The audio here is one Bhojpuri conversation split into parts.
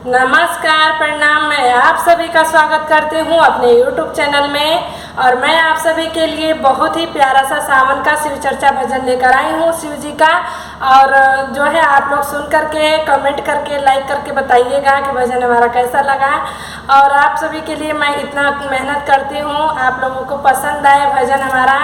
नमस्कार, प्रणाम। मैं आप सभी का स्वागत करती हूँ अपने YouTube चैनल में। और मैं आप सभी के लिए बहुत ही प्यारा सा सावन का शिव चर्चा भजन लेकर आई हूँ शिव जी का। और जो है आप लोग सुन करके कमेंट करके लाइक करके बताइएगा कि भजन हमारा कैसा लगा। और आप सभी के लिए मैं इतना मेहनत करती हूँ, आप लोगों को पसंद आए भजन हमारा,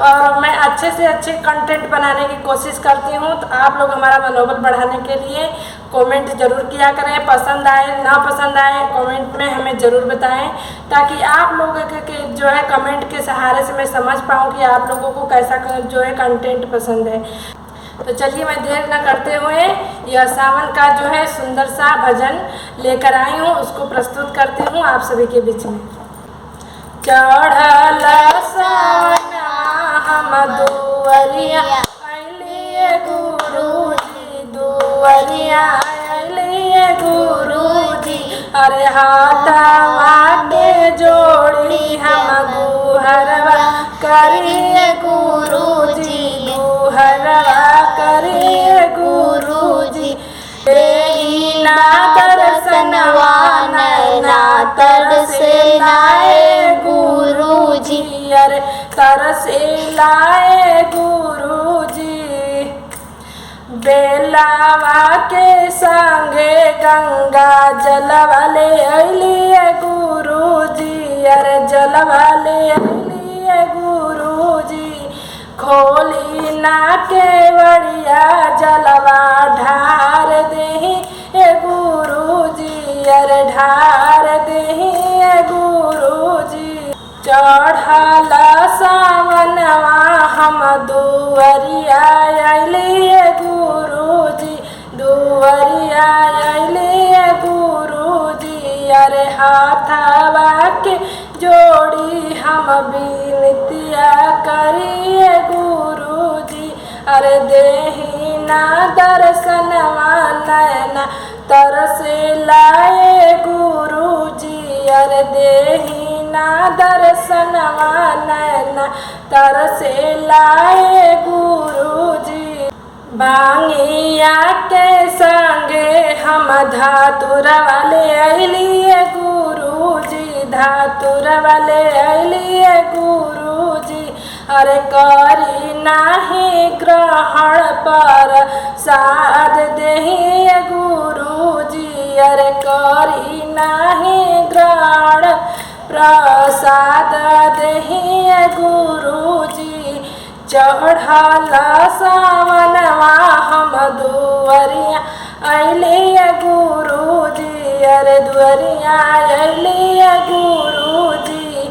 और मैं अच्छे से अच्छे कंटेंट बनाने की कोशिश करती हूँ। तो आप लोग हमारा मनोबल बढ़ाने के लिए कमेंट ज़रूर किया करें। पसंद आए ना पसंद आए कमेंट में हमें ज़रूर बताएं, ताकि आप लोगों के जो है कमेंट के सहारे से मैं समझ पाऊँ कि आप लोगों को कैसा जो है कंटेंट पसंद है। तो चलिए मैं देर न करते हुए यह सावन का जो है सुंदर सा भजन लेकर आई हूँ, उसको प्रस्तुत करती हूँ आप सभी के बीच में। चढ़ल सावन हम दुअरिया अइलिए गुरुजी, दुअरिया अइलिए गुरुजी। अरे हाथवा के जोड़ी हम गुहरवा करिए गुरुजी, गुहरवा करिए गुरुजी। देही ना दर्शनवा नैना तरसे लाए गुरुजी, अरे तरसे लाए गुरुजी। बेलावा के संगे गंगा जलवा ले अइलिए गुरुजी, अरे जलवा ले अइलिए गुरुजी। खोली ना केवड़िया जलवा ढार देही गुरुजी, अरे ढार देही गुरुजी। चढ़ल सावनवा हम दुअरिया अइलिए गुरुजी, दुअरिया अइलिए गुरुजी। अरे हाथवा के जोड़ी हम विनतिया करिए गुरुजी, अरे देही ना दर्शनवा नैना तरसे लाए गुरुजी, अरे देही ना दर्शनवा नैना तरसे लाए गुरुजी। भांगिया के संगे हम धातुर वाले अइलिए गुरुजी, धातुर वाले अइलिए गुरुजी। अरे करी नाही ग्रहण पर साध देही गुरुजी, अरे करी नाही ग्रहण प्रसाद देही गुरुजी। चढ़ल सावनवा हम दुअरिया अइलिए गुरुजी, अरे दुअरिया अइलिए गुरुजी।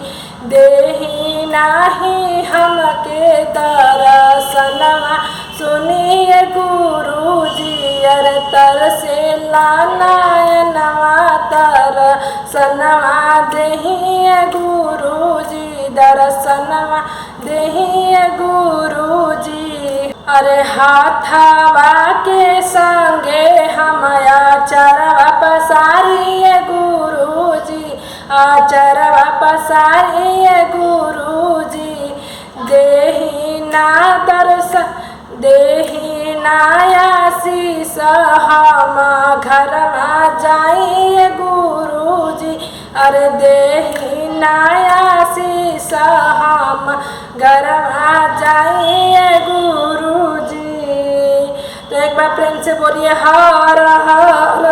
देही नाही हमके दर्शनवा सुनिए गुरुजी, अरे तरसे नयनवा दर्शनवा देही गुरुजी, दर्शनवा देही गुरुजी। अरे हाथवा के संगे हम आचरवा पसारिए गुरुजी, आचरवा पसारिए गुरुजी। देही ना दर्शन देही ना आशीष हम घरवा जाइए गुरुजी, अरे देही ना आशीष हम घरवा जाइए गुरुजी। तो एक बार प्रेम से बोलिए हर हर